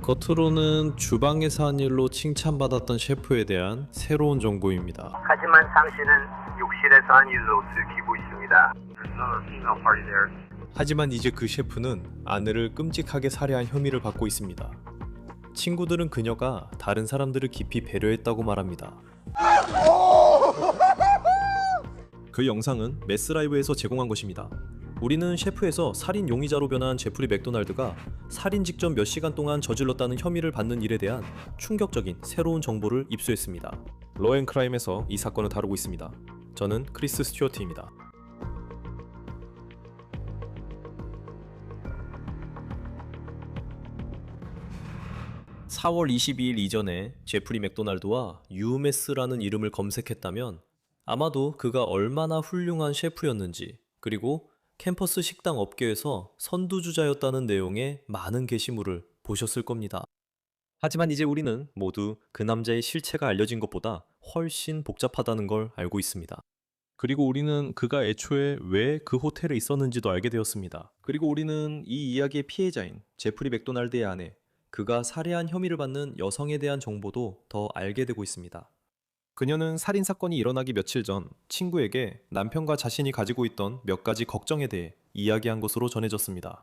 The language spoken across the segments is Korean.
겉으로는 주방에서 한 일로 칭찬받았던 셰프에 대한 새로운 정보입니다. 하지만 당신은 욕실에서 한 일로 들키고 있습니다. There's another female party there. 하지만 이제 그 셰프는 아내를 끔찍하게 살해한 혐의를 받고 있습니다. 친구들은 그녀가 다른 사람들을 깊이 배려했다고 말합니다. 그 영상은 매스라이브에서 제공한 것입니다. 우리는 셰프에서 살인 용의자로 변한 제프리 맥도날드가 살인 직전 몇 시간 동안 저질렀다는 혐의를 받는 일에 대한 충격적인 새로운 정보를 입수했습니다. 로앤크라임에서 이 사건을 다루고 있습니다. 저는 크리스 스튜어트입니다. 4월 22일 이전에 제프리 맥도날드와 유메스라는 이름을 검색했다면 아마도 그가 얼마나 훌륭한 셰프였는지, 그리고 캠퍼스 식당 업계에서 선두주자였다는 내용의 많은 게시물을 보셨을 겁니다. 하지만 이제 우리는 모두 그 남자의 실체가 알려진 것보다 훨씬 복잡하다는 걸 알고 있습니다. 그리고 우리는 그가 애초에 왜 그 호텔에 있었는지도 알게 되었습니다. 그리고 우리는 이 이야기의 피해자인 제프리 맥도날드의 아내, 그가 살해한 혐의를 받는 여성에 대한 정보도 더 알게 되고 있습니다. 그녀는 살인사건이 일어나기 며칠 전 친구에게 남편과 자신이 가지고 있던 몇 가지 걱정에 대해 이야기한 것으로 전해졌습니다.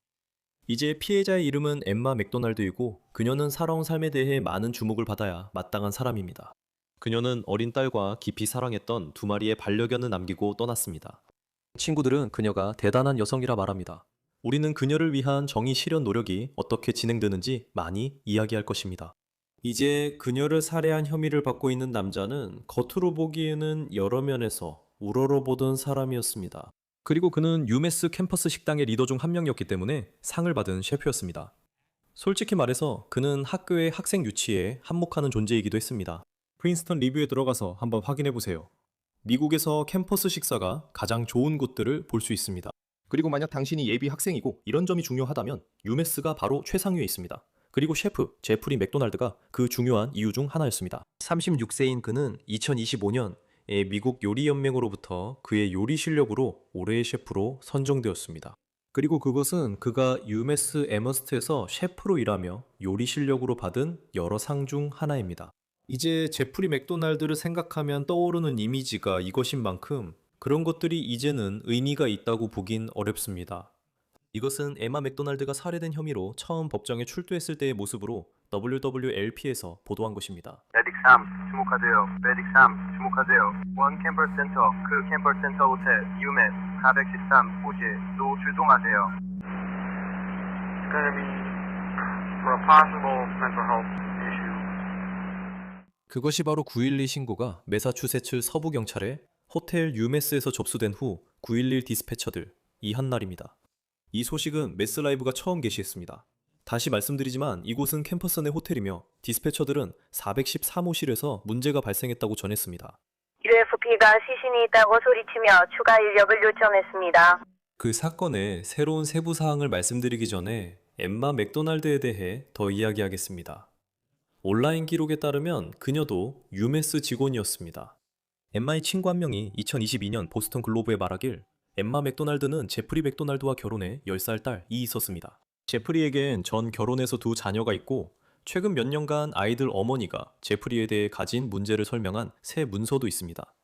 이제 피해자의 이름은 엠마 맥도날드이고 그녀는 살아온 삶에 대해 많은 주목을 받아야 마땅한 사람입니다. 그녀는 어린 딸과 깊이 사랑했던 두 마리의 반려견을 남기고 떠났습니다. 친구들은 그녀가 대단한 여성이라 말합니다. 우리는 그녀를 위한 정의 실현 노력이 어떻게 진행되는지 많이 이야기할 것입니다. 이제 그녀를 살해한 혐의를 받고 있는 남자는 겉으로 보기에는 여러 면에서 우러러보던 사람이었습니다. 그리고 그는 유메스 캠퍼스 식당의 리더 중 한 명이었기 때문에 상을 받은 셰프였습니다. 솔직히 말해서 그는 학교의 학생 유치에 한몫하는 존재이기도 했습니다. 프린스턴 리뷰에 들어가서 한번 확인해보세요. 미국에서 캠퍼스 식사가 가장 좋은 곳들을 볼 수 있습니다. 그리고 만약 당신이 예비 학생이고 이런 점이 중요하다면 유메스가 바로 최상위에 있습니다. 그리고 셰프 제프리 맥도날드가 그 중요한 이유 중 하나였습니다. 36세인 그는 2025년에 미국 요리연맹으로부터 그의 요리 실력으로 올해의 셰프로 선정되었습니다. 그리고 그것은 그가 유메스 에머스트에서 셰프로 일하며 요리 실력으로 받은 여러 상 중 하나입니다. 이제 제프리 맥도날드를 생각하면 떠오르는 이미지가 이것인 만큼 그런 것들이 이제는 의미가 있다고 보긴 어렵습니다. 이것은 에마 맥도날드가 살해된 혐의로 처음 법정에 출두했을 때의 모습으로 WWLP에서 보도한 것입니다. 메딕 3 주목하세요. 메딕 3 주목하세요. 원 캠퍼스 센터, 그 캠퍼스 센터 호텔 유메스 413 호실로 출동하세요. It's gonna be for a possible mental health issue. 그것이 바로 9.12 신고가 매사추세츠 서부경찰에 호텔 유메스에서 접수된 후 9.11 디스패처들 이 한날입니다. 이 소식은 매스라이브가 처음 게시했습니다. 다시 말씀드리지만 이곳은 캠퍼스 내 호텔이며 디스패처들은 413호실에서 문제가 발생했다고 전했습니다. UFP가 시신이 있다고 소리치며 추가 인력을 요청했습니다. 그 사건의 새로운 세부 사항을 말씀드리기 전에 엠마 맥도날드에 대해 더 이야기하겠습니다. 온라인 기록에 따르면 그녀도 유메스 직원이었습니다. 엠마의 친구 한 명이 2022년 보스턴 글로브에 말하길 엠마 맥도날드는 제프리 맥도날드와 결혼해 10살 딸이 있었습니다. 제프리에겐 전 결혼해서 두 자녀가 있고 최근 몇 년간 아이들 어머니가 제프리에 대해 가진 문제를 설명한 새 문서도 있습니다.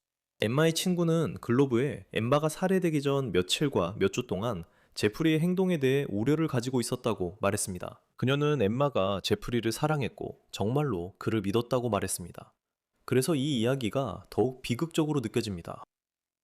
엠마의 친구는 글로브에 엠마가 살해되기 전 며칠과 몇 주 동안 제프리의 행동에 대해 우려를 가지고 있었다고 말했습니다. 그녀는 엠마가 제프리를 사랑했고 정말로 그를 믿었다고 말했습니다. 그래서 이 이야기가 더욱 비극적으로 느껴집니다.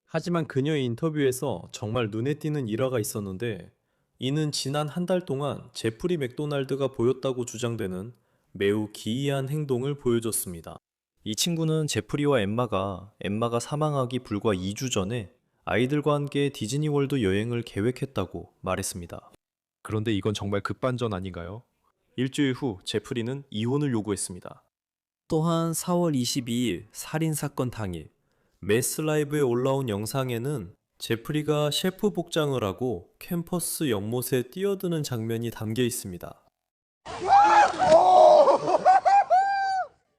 하지만 그녀의 인터뷰에서 정말 눈에 띄는 일화가 있었는데 이는 지난 한 달 동안 제프리 맥도날드가 보였다고 주장되는 매우 기이한 행동을 보여줬습니다. 이 친구는 제프리와 엠마가 사망하기 불과 2주 전에 아이들과 함께 디즈니월드 여행을 계획했다고 말했습니다. 그런데 이건 정말 급반전 아닌가요? 일주일 후 제프리는 이혼을 요구했습니다. 또한 4월 22일 살인사건 당일 매스라이브에 올라온 영상에는 제프리가 셰프 복장을 하고 캠퍼스 연못에 뛰어드는 장면이 담겨 있습니다.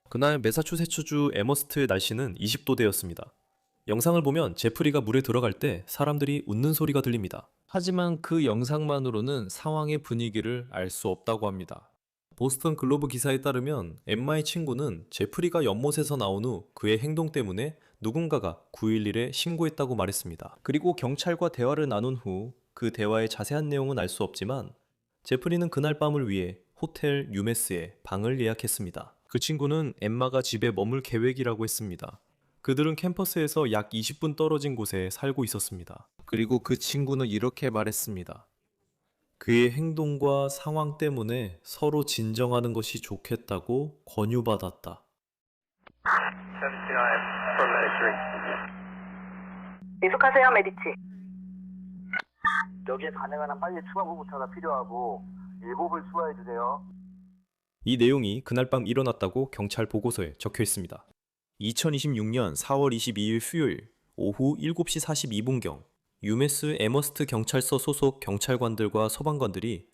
그날 매사추세츠주 에머스트의 날씨는 20도대였습니다. 영상을 보면 제프리가 물에 들어갈 때 사람들이 웃는 소리가 들립니다. 하지만 그 영상만으로는 상황의 분위기를 알 수 없다고 합니다. 보스턴 글로브 기사에 따르면 엠마의 친구는 제프리가 연못에서 나온 후 그의 행동 때문에 누군가가 911에 신고했다고 말했습니다. 그리고 경찰과 대화를 나눈 후 그 대화의 자세한 내용은 알 수 없지만 제프리는 그날 밤을 위해 호텔 유메스에 방을 예약했습니다. 그 친구는 엠마가 집에 머물 계획이라고 했습니다. 그들은 캠퍼스에서 약 20분 떨어진 곳에 살고 있었습니다. 그리고 그 친구는 이렇게 말했습니다. 그의 행동과 상황 때문에 서로 진정하는 것이 좋겠다고 권유받았다. 79 for medic 3. 계속하세요, 메디치. 여기에 가능한 한 빨리 추가 보고차가 필요하고 일곱을 추가해 주세요. 이 내용이 그날 밤 일어났다고 경찰 보고서에 적혀 있습니다. 2026년 4월 22일 수요일 오후 7시 42분경 유메스 에머스트 경찰서 소속 경찰관들과 소방관들이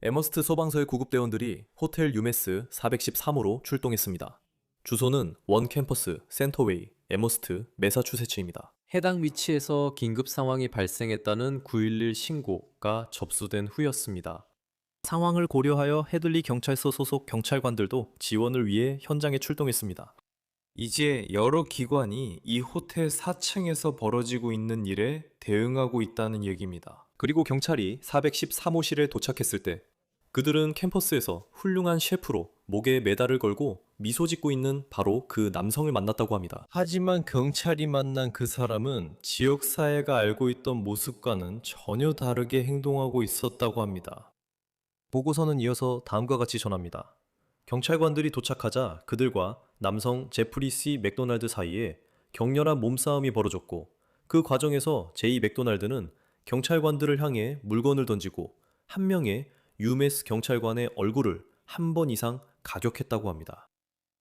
에머스트 소방서의 구급대원들이 호텔 유메스 413호로 출동했습니다. 주소는 원 캠퍼스 센터웨이 에머스트 매사추세츠입니다. 해당 위치에서 긴급 상황이 발생했다는 911 신고가 접수된 후였습니다. 상황을 고려하여 헤들리 경찰서 소속 경찰관들도 지원을 위해 현장에 출동했습니다. 이제 여러 기관이 이 호텔 4층에서 벌어지고 있는 일에 대응하고 있다는 얘기입니다. 그리고 경찰이 413호실에 도착했을 때 그들은 캠퍼스에서 훌륭한 셰프로 목에 메달을 걸고 미소 짓고 있는 바로 그 남성을 만났다고 합니다. 하지만 경찰이 만난 그 사람은 지역사회가 알고 있던 모습과는 전혀 다르게 행동하고 있었다고 합니다. 보고서는 이어서 다음과 같이 전합니다. 경찰관들이 도착하자 그들과 남성 제프리 C. 맥도날드 사이에 격렬한 몸싸움이 벌어졌고 그 과정에서 제이 맥도날드는 경찰관들을 향해 물건을 던지고 한 명의 유메스 경찰관의 얼굴을 한 번 이상 가격했다고 합니다.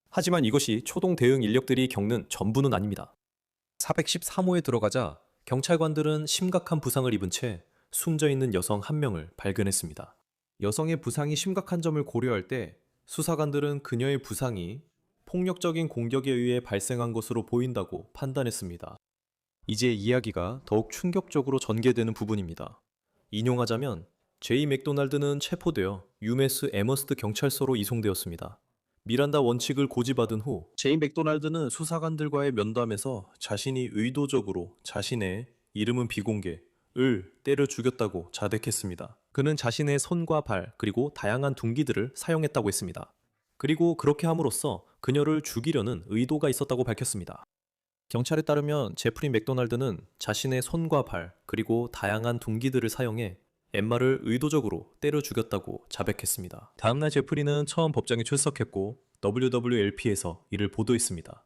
하지만 이것이 초동 대응 인력들이 겪는 전부는 아닙니다. 413호에 들어가자 경찰관들은 심각한 부상을 입은 채 숨져 있는 여성 한 명을 발견했습니다. 여성의 부상이 심각한 점을 고려할 때 수사관들은 그녀의 부상이 폭력적인 공격에 의해 발생한 것으로 보인다고 판단했습니다. 이제 이야기가 더욱 충격적으로 전개되는 부분입니다. 인용하자면 제이 맥도날드는 체포되어 유메스 에머스트 경찰서로 이송되었습니다. 미란다 원칙을 고지받은 후 제이 맥도날드는 수사관들과의 면담에서 자신이 의도적으로 자신의 이름은 비공개를 때려 죽였다고 자백했습니다. 그는 자신의 손과 발 그리고 다양한 둔기들을 사용했다고 했습니다. 그리고 그렇게 함으로써 그녀를 죽이려는 의도가 있었다고 밝혔습니다. 경찰에 따르면 제프리 맥도날드는 자신의 손과 발 그리고 다양한 둔기들을 사용해 엠마를 의도적으로 때려 죽였다고 자백했습니다. 다음날 제프리는 처음 법정에 출석했고 WWLP에서 이를 보도했습니다.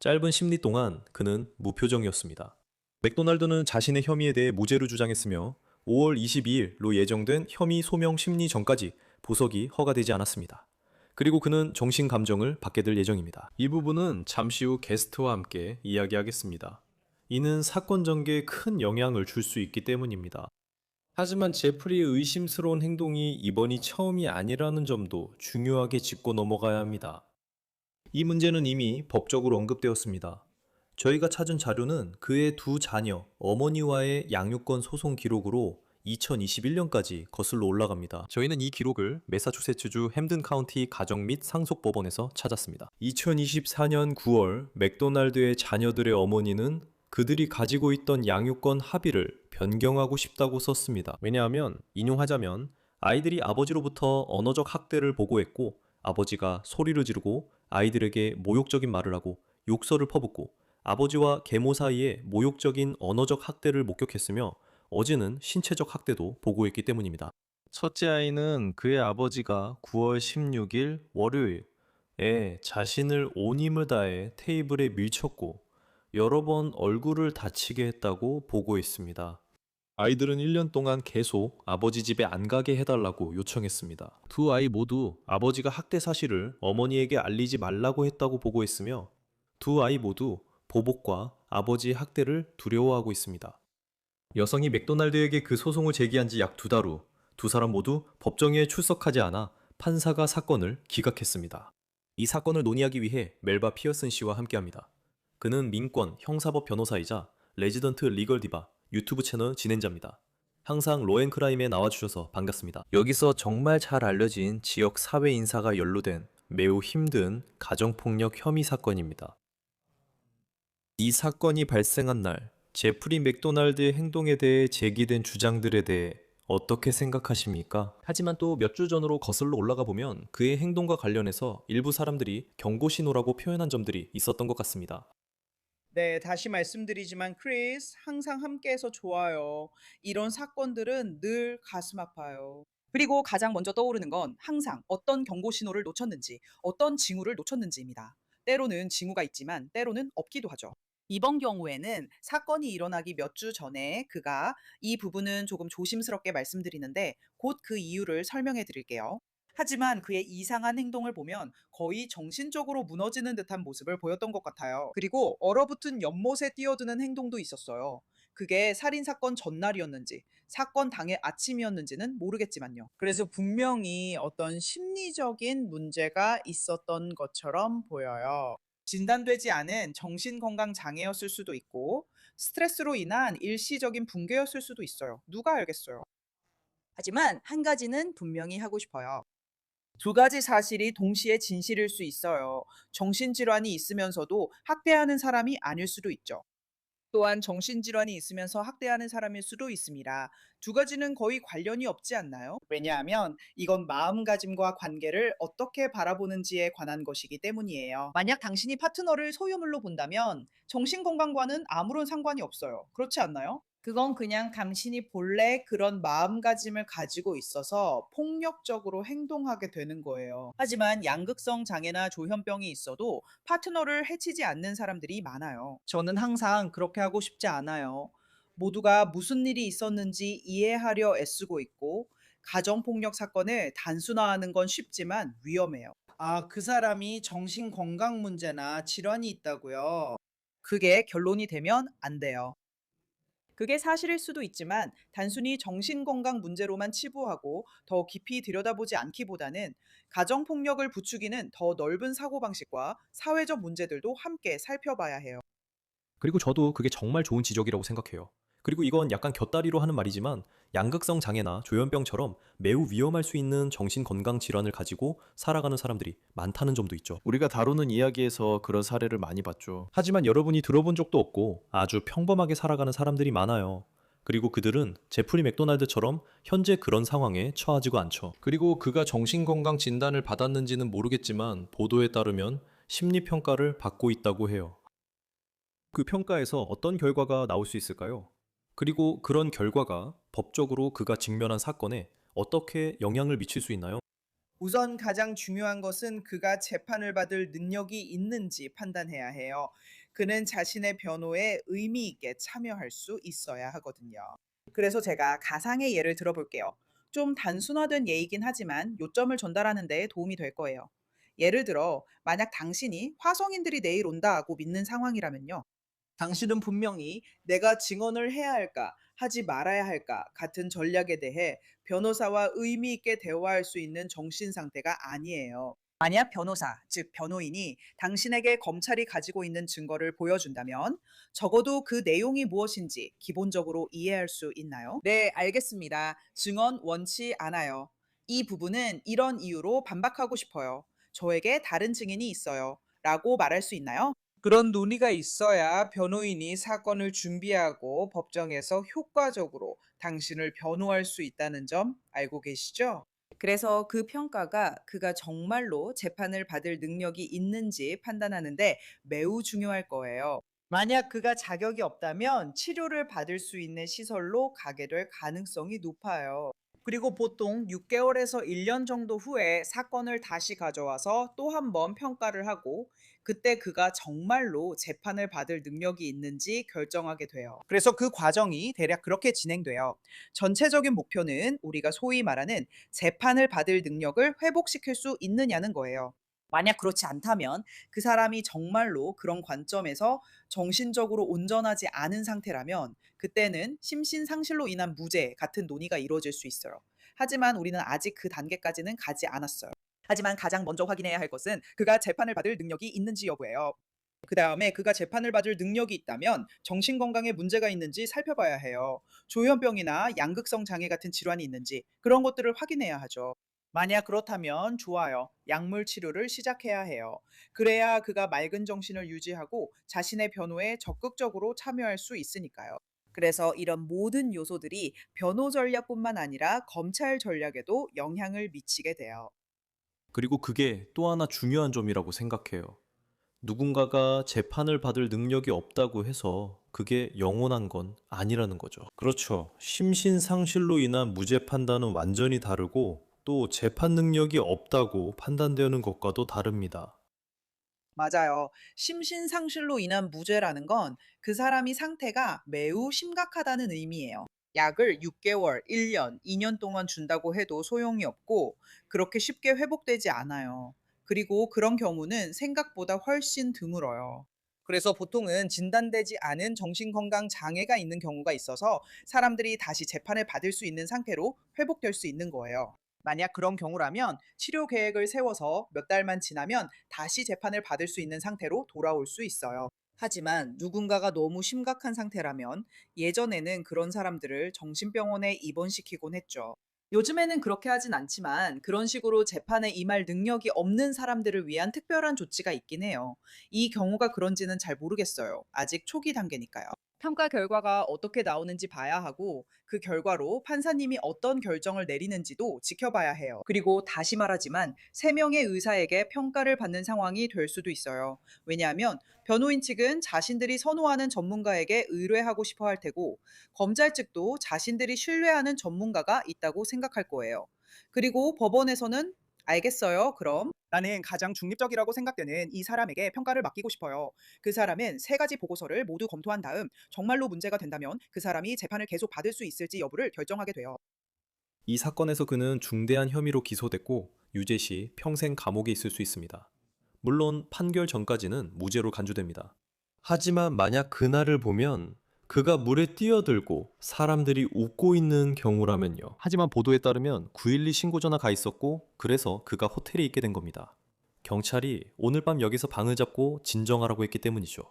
짧은 심리 동안 그는 무표정이었습니다. 맥도날드는 자신의 혐의에 대해 무죄를 주장했으며 5월 22일로 예정된 혐의 소명 심리 전까지 보석이 허가되지 않았습니다. 그리고 그는 정신 감정을 받게 될 예정입니다. 이 부분은 잠시 후 게스트와 함께 이야기하겠습니다. 이는 사건 전개에 큰 영향을 줄 수 있기 때문입니다. 하지만 제프리의 의심스러운 행동이 이번이 처음이 아니라는 점도 중요하게 짚고 넘어가야 합니다. 이 문제는 이미 법적으로 언급되었습니다. 저희가 찾은 자료는 그의 두 자녀, 어머니와의 양육권 소송 기록으로 2021년까지 거슬러 올라갑니다. 저희는 이 기록을 매사추세츠주 햄든 카운티 가정 및 상속법원에서 찾았습니다. 2024년 9월 맥도날드의 자녀들의 어머니는 그들이 가지고 있던 양육권 합의를 변경하고 싶다고 썼습니다. 왜냐하면 인용하자면 아이들이 아버지로부터 언어적 학대를 보고했고 아버지가 소리를 지르고 아이들에게 모욕적인 말을 하고 욕설을 퍼붓고 아버지와 계모 사이에 모욕적인 언어적 학대를 목격했으며 어제는 신체적 학대도 보고했기 때문입니다. 첫째 아이는 그의 아버지가 9월 16일 월요일에 자신을 온 힘을 다해 테이블에 밀쳤고 여러 번 얼굴을 다치게 했다고 보고했습니다. 아이들은 1년 동안 계속 아버지 집에 안 가게 해달라고 요청했습니다. 두 아이 모두 아버지가 학대 사실을 어머니에게 알리지 말라고 했다고 보고했으며 두 아이 모두 보복과 아버지의 학대를 두려워하고 있습니다. 여성이 맥도날드에게 그 소송을 제기한 지 약 2달 후 두 사람 모두 법정에 출석하지 않아 판사가 사건을 기각했습니다. 이 사건을 논의하기 위해 멜바 피어슨 씨와 함께합니다. 그는 민권 형사법 변호사이자 레지던트 리걸 디바 유튜브 채널 진행자입니다. 항상 로엔크라임에 나와주셔서 반갑습니다. 여기서 정말 잘 알려진 지역 사회 인사가 연루된 매우 힘든 가정폭력 혐의 사건입니다. 이 사건이 발생한 날, 제프리 맥도날드의 행동에 대해 제기된 주장들에 대해 어떻게 생각하십니까? 하지만 또 몇 주 전으로 거슬러 올라가 보면 그의 행동과 관련해서 일부 사람들이 경고 신호라고 표현한 점들이 있었던 것 같습니다. 네, 다시 말씀드리지만 크리스, 항상 함께해서 좋아요. 이런 사건들은 늘 가슴 아파요. 그리고 가장 먼저 떠오르는 건 항상 어떤 경고 신호를 놓쳤는지, 어떤 징후를 놓쳤는지입니다. 때로는 징후가 있지만 때로는 없기도 하죠. 이번 경우에는 사건이 일어나기 몇 주 전에 그가 이 부분은 조금 조심스럽게 말씀드리는데 곧 그 이유를 설명해 드릴게요. 하지만 그의 이상한 행동을 보면 거의 정신적으로 무너지는 듯한 모습을 보였던 것 같아요. 그리고 얼어붙은 연못에 뛰어드는 행동도 있었어요. 그게 살인사건 전날이었는지 사건 당일 아침이었는지는 모르겠지만요. 그래서 분명히 어떤 심리적인 문제가 있었던 것처럼 보여요. 진단되지 않은 정신건강 장애였을 수도 있고 스트레스로 인한 일시적인 붕괴였을 수도 있어요. 누가 알겠어요? 하지만 한 가지는 분명히 하고 싶어요. 두 가지 사실이 동시에 진실일 수 있어요. 정신질환이 있으면서도 학대하는 사람이 아닐 수도 있죠. 또한 정신질환이 있으면서 학대하는 사람일 수도 있습니다. 두 가지는 거의 관련이 없지 않나요? 왜냐하면 이건 마음가짐과 관계를 어떻게 바라보는지에 관한 것이기 때문이에요. 만약 당신이 파트너를 소유물로 본다면 정신건강과는 아무런 상관이 없어요. 그렇지 않나요? 그건 그냥 당신이 본래 그런 마음가짐을 가지고 있어서 폭력적으로 행동하게 되는 거예요. 하지만 양극성 장애나 조현병이 있어도 파트너를 해치지 않는 사람들이 많아요. 저는 항상 그렇게 하고 싶지 않아요. 모두가 무슨 일이 있었는지 이해하려 애쓰고 있고, 가정폭력 사건을 단순화하는 건 쉽지만 위험해요. 아, 그 사람이 정신건강 문제나 질환이 있다고요? 그게 결론이 되면 안 돼요. 그게 사실일 수도 있지만 단순히 정신건강 문제로만 치부하고 더 깊이 들여다보지 않기보다는 가정폭력을 부추기는 더 넓은 사고방식과 사회적 문제들도 함께 살펴봐야 해요. 그리고 저도 그게 정말 좋은 지적이라고 생각해요. 그리고 이건 약간 곁다리로 하는 말이지만 양극성 장애나 조현병처럼 매우 위험할 수 있는 정신건강 질환을 가지고 살아가는 사람들이 많다는 점도 있죠. 우리가 다루는 이야기에서 그런 사례를 많이 봤죠. 하지만 여러분이 들어본 적도 없고 아주 평범하게 살아가는 사람들이 많아요. 그리고 그들은 제프리 맥도날드처럼 현재 그런 상황에 처하지가 않죠. 그리고 그가 정신건강 진단을 받았는지는 모르겠지만 보도에 따르면 심리평가를 받고 있다고 해요. 그 평가에서 어떤 결과가 나올 수 있을까요? 그리고 그런 결과가 법적으로 그가 직면한 사건에 어떻게 영향을 미칠 수 있나요? 우선 가장 중요한 것은 그가 재판을 받을 능력이 있는지 판단해야 해요. 그는 자신의 변호에 의미 있게 참여할 수 있어야 하거든요. 그래서 제가 가상의 예를 들어볼게요. 좀 단순화된 예이긴 하지만 요점을 전달하는 데 도움이 될 거예요. 예를 들어, 만약 당신이 화성인들이 내일 온다고 믿는 상황이라면요. 당신은 분명히 내가 증언을 해야 할까, 하지 말아야 할까 같은 전략에 대해 변호사와 의미 있게 대화할 수 있는 정신 상태가 아니에요. 만약 변호사, 즉 변호인이 당신에게 검찰이 가지고 있는 증거를 보여준다면 적어도 그 내용이 무엇인지 기본적으로 이해할 수 있나요? 네, 알겠습니다. 증언 원치 않아요. 이 부분은 이런 이유로 반박하고 싶어요. 저에게 다른 증인이 있어요. 라고 말할 수 있나요? 그런 논의가 있어야 변호인이 사건을 준비하고 법정에서 효과적으로 당신을 변호할 수 있다는 점 알고 계시죠? 그래서 그 평가가 그가 정말로 재판을 받을 능력이 있는지 판단하는데 매우 중요할 거예요. 만약 그가 자격이 없다면 치료를 받을 수 있는 시설로 가게 될 가능성이 높아요. 그리고 보통 6개월에서 1년 정도 후에 사건을 다시 가져와서 또 한 번 평가를 하고 그때 그가 정말로 재판을 받을 능력이 있는지 결정하게 돼요. 그래서 그 과정이 대략 그렇게 진행돼요. 전체적인 목표는 우리가 소위 말하는 재판을 받을 능력을 회복시킬 수 있느냐는 거예요. 만약 그렇지 않다면 그 사람이 정말로 그런 관점에서 정신적으로 온전하지 않은 상태라면 그때는 심신상실로 인한 무죄 같은 논의가 이루어질 수 있어요. 하지만 우리는 아직 그 단계까지는 가지 않았어요. 하지만 가장 먼저 확인해야 할 것은 그가 재판을 받을 능력이 있는지 여부예요. 그 다음에 그가 재판을 받을 능력이 있다면 정신건강에 문제가 있는지 살펴봐야 해요. 조현병이나 양극성 장애 같은 질환이 있는지 그런 것들을 확인해야 하죠. 만약 그렇다면 좋아요. 약물 치료를 시작해야 해요. 그래야 그가 맑은 정신을 유지하고 자신의 변호에 적극적으로 참여할 수 있으니까요. 그래서 이런 모든 요소들이 변호 전략뿐만 아니라 검찰 전략에도 영향을 미치게 돼요. 그리고 그게 또 하나 중요한 점이라고 생각해요. 누군가가 재판을 받을 능력이 없다고 해서 그게 영원한 건 아니라는 거죠. 그렇죠. 심신상실로 인한 무죄 판단은 완전히 다르고 또 재판 능력이 없다고 판단되는 것과도 다릅니다. 맞아요. 심신상실로 인한 무죄라는 건 그 사람이 상태가 매우 심각하다는 의미예요. 약을 6개월, 1년, 2년 동안 준다고 해도 소용이 없고 그렇게 쉽게 회복되지 않아요. 그리고 그런 경우는 생각보다 훨씬 드물어요. 그래서 보통은 진단되지 않은 정신건강 장애가 있는 경우가 있어서 사람들이 다시 재판을 받을 수 있는 상태로 회복될 수 있는 거예요. 만약 그런 경우라면 치료 계획을 세워서 몇 달만 지나면 다시 재판을 받을 수 있는 상태로 돌아올 수 있어요. 하지만 누군가가 너무 심각한 상태라면 예전에는 그런 사람들을 정신병원에 입원시키곤 했죠. 요즘에는 그렇게 하진 않지만 그런 식으로 재판에 임할 능력이 없는 사람들을 위한 특별한 조치가 있긴 해요. 이 경우가 그런지는 잘 모르겠어요. 아직 초기 단계니까요. 평가 결과가 어떻게 나오는지 봐야 하고 그 결과로 판사님이 어떤 결정을 내리는지도 지켜봐야 해요. 그리고 다시 말하지만 3명의 의사에게 평가를 받는 상황이 될 수도 있어요. 왜냐하면 변호인 측은 자신들이 선호하는 전문가에게 의뢰하고 싶어 할 테고 검찰 측도 자신들이 신뢰하는 전문가가 있다고 생각할 거예요. 그리고 법원에서는 알겠어요. 그럼 나는 가장 중립적이라고 생각되는 이 사람에게 평가를 맡기고 싶어요. 그 사람은 3가지 보고서를 모두 검토한 다음 정말로 문제가 된다면 그 사람이 재판을 계속 받을 수 있을지 여부를 결정하게 돼요. 이 사건에서 그는 중대한 혐의로 기소됐고 유죄 시 평생 감옥에 있을 수 있습니다. 물론 판결 전까지는 무죄로 간주됩니다. 하지만 만약 그날을 보면 그가 물에 뛰어들고 사람들이 웃고 있는 경우라면요. 하지만 보도에 따르면 912 신고 전화 가 있었고 그래서 그가 호텔에 있게 된 겁니다. 경찰이 오늘 밤 여기서 방을 잡고 진정하라고 했기 때문이죠.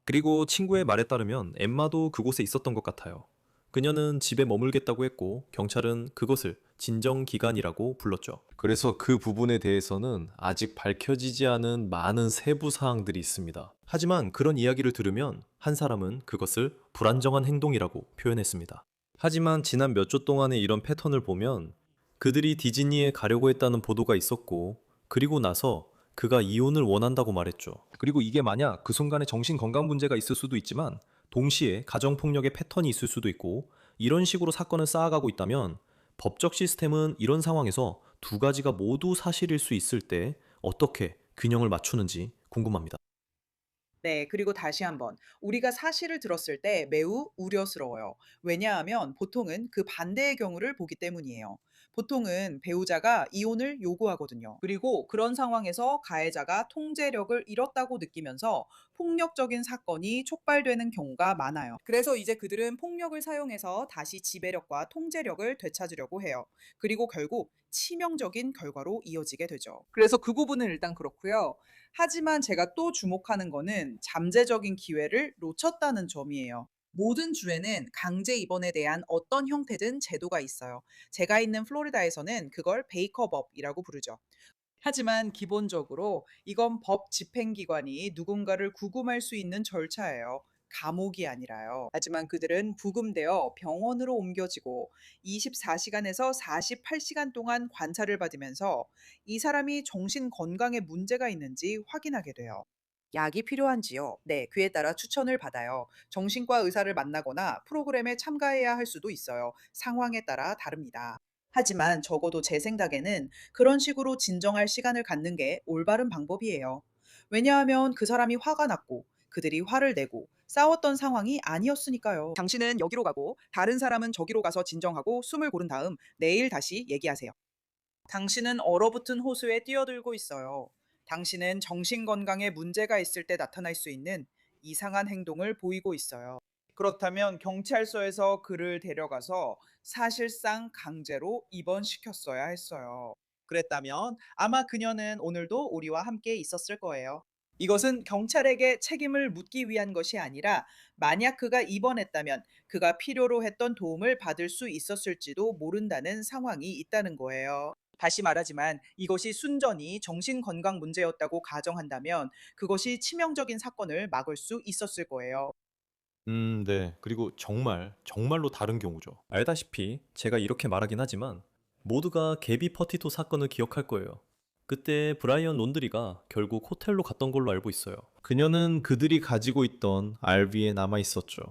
그리고 친구의 말에 따르면 엠마도 그곳에 있었던 것 같아요. 그녀는 집에 머물겠다고 했고 경찰은 그것을 진정기간이라고 불렀죠. 그래서 그 부분에 대해서는 아직 밝혀지지 않은 많은 세부 사항들이 있습니다. 하지만 그런 이야기를 들으면 한 사람은 그것을 불안정한 행동이라고 표현했습니다. 하지만 지난 몇 주 동안의 이런 패턴을 보면 그들이 디즈니에 가려고 했다는 보도가 있었고 그리고 나서 그가 이혼을 원한다고 말했죠. 그리고 이게 만약 그 순간에 정신건강 문제가 있을 수도 있지만 동시에 가정폭력의 패턴이 있을 수도 있고 이런 식으로 사건을 쌓아가고 있다면 법적 시스템은 이런 상황에서 2가지가 모두 사실일 수 있을 때 어떻게 균형을 맞추는지 궁금합니다. 네, 그리고 다시 한번 우리가 사실을 들었을 때 매우 우려스러워요. 왜냐하면 보통은 그 반대의 경우를 보기 때문이에요. 보통은 배우자가 이혼을 요구하거든요. 그리고 그런 상황에서 가해자가 통제력을 잃었다고 느끼면서 폭력적인 사건이 촉발되는 경우가 많아요. 그래서 이제 그들은 폭력을 사용해서 다시 지배력과 통제력을 되찾으려고 해요. 그리고 결국 치명적인 결과로 이어지게 되죠. 그래서 그 부분은 일단 그렇고요. 하지만 제가 또 주목하는 거는 잠재적인 기회를 놓쳤다는 점이에요. 모든 주에는 강제 입원에 대한 어떤 형태든 제도가 있어요. 제가 있는 플로리다에서는 그걸 베이커법이라고 부르죠. 하지만 기본적으로 이건 법 집행기관이 누군가를 구금할 수 있는 절차예요. 감옥이 아니라요. 하지만 그들은 구금되어 병원으로 옮겨지고 24시간에서 48시간 동안 관찰을 받으면서 이 사람이 정신 건강에 문제가 있는지 확인하게 돼요. 약이 필요한지요? 네, 그에 따라 추천을 받아요. 정신과 의사를 만나거나 프로그램에 참가해야 할 수도 있어요. 상황에 따라 다릅니다. 하지만 적어도 제 생각에는 그런 식으로 진정할 시간을 갖는 게 올바른 방법이에요. 왜냐하면 그 사람이 화가 났고 그들이 화를 내고 싸웠던 상황이 아니었으니까요. 당신은 여기로 가고 다른 사람은 저기로 가서 진정하고 숨을 고른 다음 내일 다시 얘기하세요. 당신은 얼어붙은 호수에 뛰어들고 있어요. 당신은 정신건강에 문제가 있을 때 나타날 수 있는 이상한 행동을 보이고 있어요. 그렇다면 경찰서에서 그를 데려가서 사실상 강제로 입원시켰어야 했어요. 그랬다면 아마 그녀는 오늘도 우리와 함께 있었을 거예요. 이것은 경찰에게 책임을 묻기 위한 것이 아니라 만약 그가 입원했다면 그가 필요로 했던 도움을 받을 수 있었을지도 모른다는 상황이 있다는 거예요. 다시 말하지만 이것이 순전히 정신건강 문제였다고 가정한다면 그것이 치명적인 사건을 막을 수 있었을 거예요. 네. 그리고 정말로 다른 경우죠. 알다시피 제가 이렇게 말하긴 하지만 모두가 게비 퍼티토 사건을 기억할 거예요. 그때 브라이언 론드리가 결국 호텔로 갔던 걸로 알고 있어요. 그녀는 그들이 가지고 있던 RV에 남아 있었죠.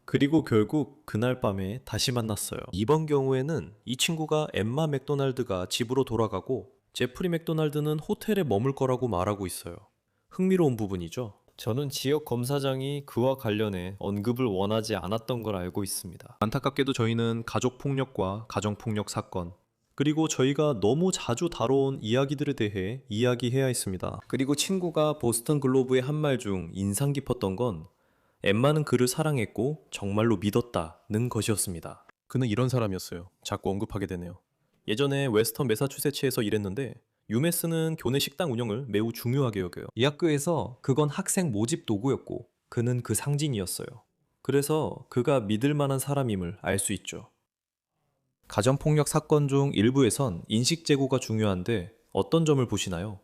그리고 결국 그날 밤에 다시 만났어요. 이번 경우에는 이 친구가 엠마 맥도날드가 집으로 돌아가고 제프리 맥도날드는 호텔에 머물 거라고 말하고 있어요. 흥미로운 부분이죠. 저는 지역 검사장이 그와 관련해 언급을 원하지 않았던 걸 알고 있습니다. 안타깝게도 저희는 가족폭력과 가정폭력 사건, 그리고 저희가 너무 자주 다뤄온 이야기들에 대해 이야기해야 했습니다. 그리고 친구가 보스턴 글로브의 한 말 중 인상 깊었던 건 엠마는 그를 사랑했고 정말로 믿었다는 것이었습니다. 그는 이런 사람이었어요. 자꾸 언급하게 되네요. 예전에 웨스턴 매사추세츠에서 일했는데 유메스는 교내 식당 운영을 매우 중요하게 여겨요. 이 학교에서 그건 학생 모집 도구였고 그는 그 상징이었어요. 그래서 그가 믿을 만한 사람임을 알 수 있죠. 가정폭력 사건 중 일부에선 인식 제고가 중요한데 어떤 점을 보시나요?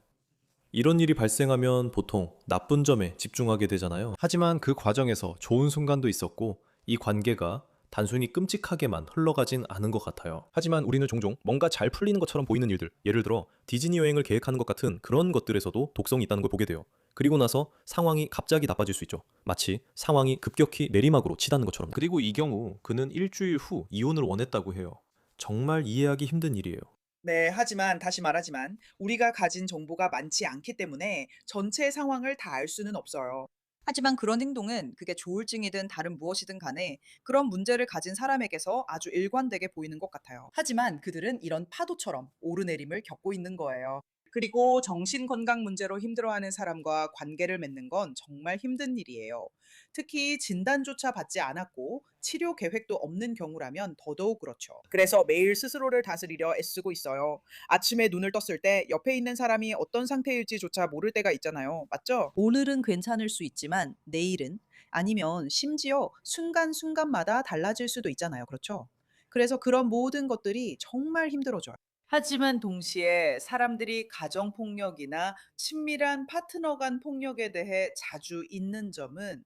이런 일이 발생하면 보통 나쁜 점에 집중하게 되잖아요. 하지만 그 과정에서 좋은 순간도 있었고 이 관계가 단순히 끔찍하게만 흘러가진 않은 것 같아요. 하지만 우리는 종종 뭔가 잘 풀리는 것처럼 보이는 일들, 예를 들어 디즈니 여행을 계획하는 것 같은 그런 것들에서도 독성이 있다는 걸 보게 돼요. 그리고 나서 상황이 갑자기 나빠질 수 있죠. 마치 상황이 급격히 내리막으로 치닫는 것처럼. 그리고 이 경우 그는 일주일 후 이혼을 원했다고 해요. 정말 이해하기 힘든 일이에요. 네, 하지만 다시 말하지만 우리가 가진 정보가 많지 않기 때문에 전체 상황을 다 알 수는 없어요. 하지만 그런 행동은 그게 조울증이든 다른 무엇이든 간에 그런 문제를 가진 사람에게서 아주 일관되게 보이는 것 같아요. 하지만 그들은 이런 파도처럼 오르내림을 겪고 있는 거예요. 그리고 정신건강 문제로 힘들어하는 사람과 관계를 맺는 건 정말 힘든 일이에요. 특히 진단조차 받지 않았고 치료 계획도 없는 경우라면 더더욱 그렇죠. 그래서 매일 스스로를 다스리려 애쓰고 있어요. 아침에 눈을 떴을 때 옆에 있는 사람이 어떤 상태일지조차 모를 때가 있잖아요. 맞죠? 오늘은 괜찮을 수 있지만 내일은 아니면 심지어 순간순간마다 달라질 수도 있잖아요. 그렇죠? 그래서 그런 모든 것들이 정말 힘들어져요. 하지만 동시에 사람들이 가정폭력이나 친밀한 파트너 간 폭력에 대해 자주 잊는 점은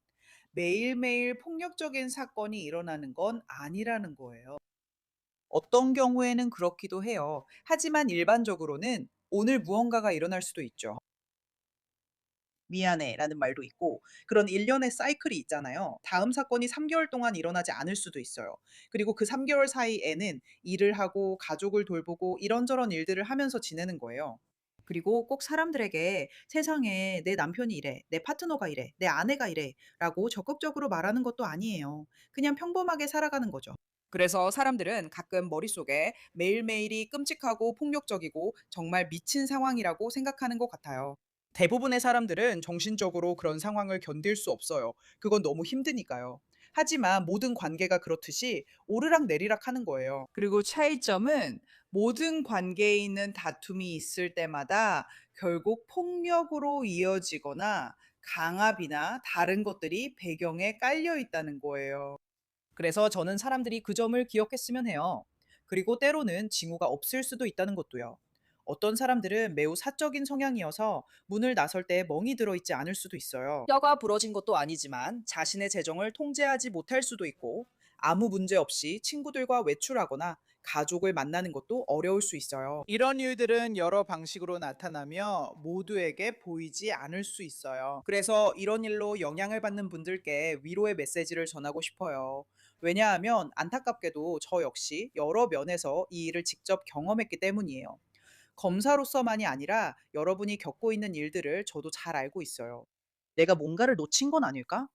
매일매일 폭력적인 사건이 일어나는 건 아니라는 거예요. 어떤 경우에는 그렇기도 해요. 하지만 일반적으로는 오늘 무언가가 일어날 수도 있죠. 미안해 라는 말도 있고 그런 일련의 사이클이 있잖아요. 다음 사건이 3개월 동안 일어나지 않을 수도 있어요. 그리고 그 3개월 사이에는 일을 하고 가족을 돌보고 이런저런 일들을 하면서 지내는 거예요. 그리고 꼭 사람들에게 세상에 내 남편이 이래, 내 파트너가 이래, 내 아내가 이래 라고 적극적으로 말하는 것도 아니에요. 그냥 평범하게 살아가는 거죠. 그래서 사람들은 가끔 머릿속에 매일매일이 끔찍하고 폭력적이고 정말 미친 상황이라고 생각하는 것 같아요. 대부분의 사람들은 정신적으로 그런 상황을 견딜 수 없어요. 그건 너무 힘드니까요. 하지만 모든 관계가 그렇듯이 오르락내리락 하는 거예요. 그리고 차이점은 모든 관계에 있는 다툼이 있을 때마다 결국 폭력으로 이어지거나 강압이나 다른 것들이 배경에 깔려 있다는 거예요. 그래서 저는 사람들이 그 점을 기억했으면 해요. 그리고 때로는 징후가 없을 수도 있다는 것도요. 어떤 사람들은 매우 사적인 성향이어서 문을 나설 때 멍이 들어있지 않을 수도 있어요. 뼈가 부러진 것도 아니지만 자신의 재정을 통제하지 못할 수도 있고 아무 문제 없이 친구들과 외출하거나 가족을 만나는 것도 어려울 수 있어요. 이런 일들은 여러 방식으로 나타나며 모두에게 보이지 않을 수 있어요. 그래서 이런 일로 영향을 받는 분들께 위로의 메시지를 전하고 싶어요. 왜냐하면 안타깝게도 저 역시 여러 면에서 이 일을 직접 경험했기 때문이에요. 검사로서만이 아니라 여러분이 겪고 있는 일들을 저도 잘 알고 있어요. 내가 뭔가를 놓친 건 아닐까?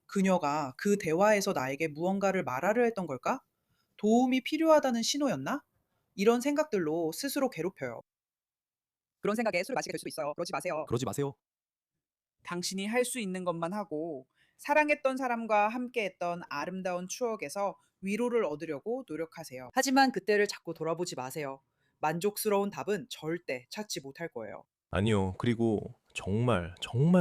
그녀가 그 대화에서 나에게 무언가를 말하려 했던 걸까? 도움이 필요하다는 신호였나? 이런 생각들로 스스로 괴롭혀요. 그런 생각에 술을 마시게 될 수도 있어요. 그러지 마세요. 그러지 마세요. 당신이 할 수 있는 것만 하고 사랑했던 사람과 함께했던 아름다운 추억에서 위로를 얻으려고 노력하세요. 하지만 그때를 자꾸 돌아보지 마세요. 만족스러운 답은 절대 찾지 못할 거예요. 아니요. 그리고 정말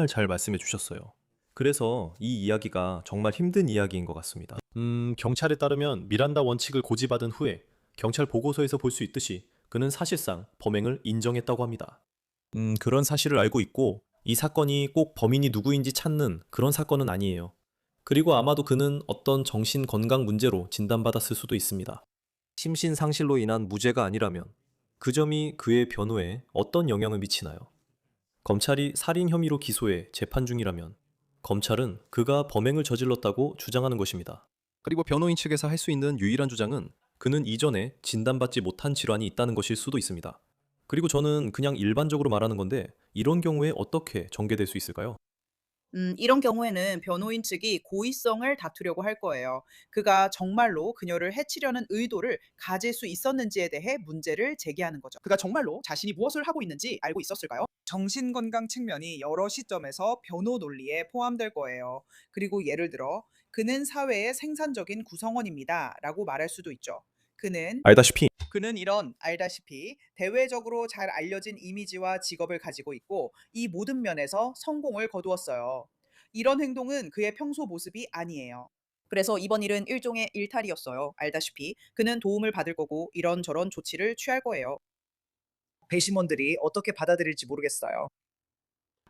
잘 말씀해 주셨어요. 그래서 이 이야기가 정말 힘든 이야기인 것 같습니다. 경찰에 따르면 미란다 원칙을 고지받은 후에 경찰 보고서에서 볼 수 있듯이 그는 사실상 범행을 인정했다고 합니다. 그런 사실을 알고 있고 이 사건이 꼭 범인이 누구인지 찾는 그런 사건은 아니에요. 그리고 아마도 그는 어떤 정신 건강 문제로 진단받았을 수도 있습니다. 심신상실로 인한 무죄가 아니라면 그 점이 그의 변호에 어떤 영향을 미치나요? 검찰이 살인 혐의로 기소해 재판 중이라면 검찰은 그가 범행을 저질렀다고 주장하는 것입니다. 그리고 변호인 측에서 할 수 있는 유일한 주장은 그는 이전에 진단받지 못한 질환이 있다는 것일 수도 있습니다. 그리고 저는 그냥 일반적으로 말하는 건데 이런 경우에 어떻게 전개될 수 있을까요? 이런 경우에는 변호인 측이 고의성을 다투려고 할 거예요. 그가 정말로 그녀를 해치려는 의도를 가질 수 있었는지에 대해 문제를 제기하는 거죠. 그가 정말로 자신이 무엇을 하고 있는지 알고 있었을까요? 정신건강 측면이 여러 시점에서 변호 논리에 포함될 거예요. 그리고 예를 들어, 그는 사회의 생산적인 구성원입니다. 라고 말할 수도 있죠. 그는 이런 알다시피 대외적으로 잘 알려진 이미지와 직업을 가지고 있고 이 모든 면에서 성공을 거두었어요. 이런 행동은 그의 평소 모습이 아니에요. 그래서 이번 일은 일종의 일탈이었어요. 알다시피 그는 도움을 받을 거고 이런저런 조치를 취할 거예요. 배심원들이 어떻게 받아들일지 모르겠어요.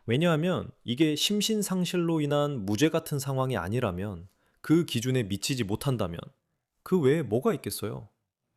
왜냐하면 이게 심신상실로 인한 무죄 같은 상황이 아니라면 그 기준에 미치지 못한다면 그 외에 뭐가 있겠어요?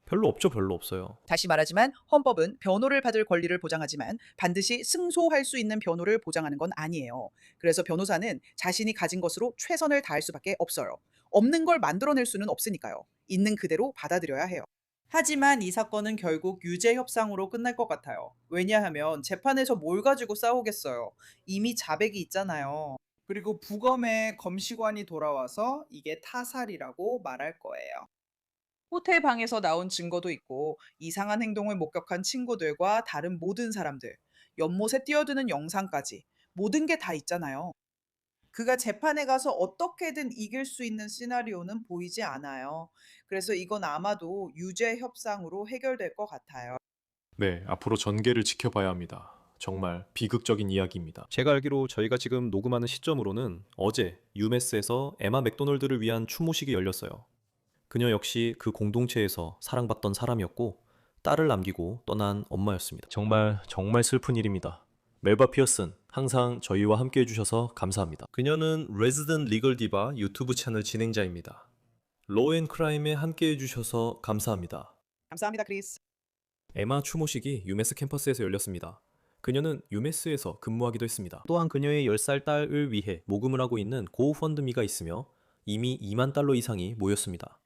별로 없죠, 별로 없어요. 다시 말하지만 헌법은 변호를 받을 권리를 보장하지만 반드시 승소할 수 있는 변호를 보장하는 건 아니에요. 그래서 변호사는 자신이 가진 것으로 최선을 다할 수밖에 없어요. 없는 걸 만들어낼 수는 없으니까요. 있는 그대로 받아들여야 해요. 하지만 이 사건은 결국 유죄 협상으로 끝날 것 같아요. 왜냐하면 재판에서 뭘 가지고 싸우겠어요. 이미 자백이 있잖아요. 그리고 부검의 검시관이 돌아와서 이게 타살이라고 말할 거예요. 호텔 방에서 나온 증거도 있고 이상한 행동을 목격한 친구들과 다른 모든 사람들, 연못에 뛰어드는 영상까지 모든 게 다 있잖아요. 그가 재판에 가서 어떻게든 이길 수 있는 시나리오는 보이지 않아요. 그래서 이건 아마도 유죄 협상으로 해결될 것 같아요. 네, 앞으로 전개를 지켜봐야 합니다. 정말 비극적인 이야기입니다. 제가 알기로 저희가 지금 녹음하는 시점으로는 어제 UMass에서 에마 맥도널드를 위한 추모식이 열렸어요. 그녀 역시 그 공동체에서 사랑받던 사람이었고 딸을 남기고 떠난 엄마였습니다. 정말 슬픈 일입니다. 멜바 피어슨, 항상 저희와 함께 해주셔서 감사합니다. 그녀는 레지던트 리걸 디바 유튜브 채널 진행자입니다. 로우 앤 크라임에 함께 해주셔서 감사합니다. 감사합니다, 크리스. 에마 추모식이 유메스 캠퍼스에서 열렸습니다. 그녀는 유메스에서 근무하기도 했습니다. 또한 그녀의 10살 딸을 위해 모금을 하고 있는 고펀드미가 있으며 이미 2만 달러 이상이 모였습니다.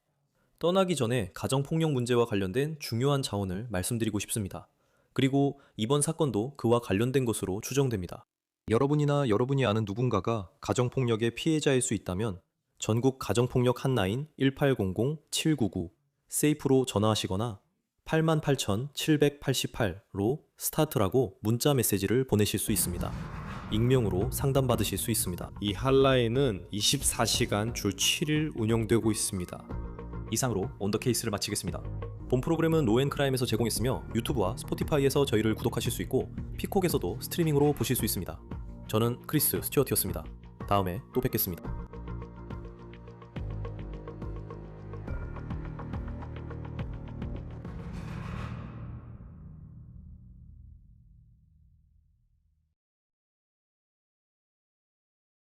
떠나기 전에 가정폭력 문제와 관련된 중요한 자원을 말씀드리고 싶습니다. 그리고 이번 사건도 그와 관련된 것으로 추정됩니다. 여러분이나 여러분이 아는 누군가가 가정폭력의 피해자일 수 있다면 전국 가정폭력 한라인 1800-799 세이프로 전화하시거나 88,788로 스타트라고 문자 메시지를 보내실 수 있습니다. 익명으로 상담받으실 수 있습니다. 이 한라인은 24시간 주 7일 운영되고 있습니다. 이상으로 온더 케이스를 마치겠습니다. 본 프로그램은 로앤크라임에서 제공했으며 유튜브와 스포티파이에서 저희를 구독하실 수 있고 피콕에서도 스트리밍으로 보실 수 있습니다. 저는 크리스 스튜어트였습니다. 다음에 또 뵙겠습니다.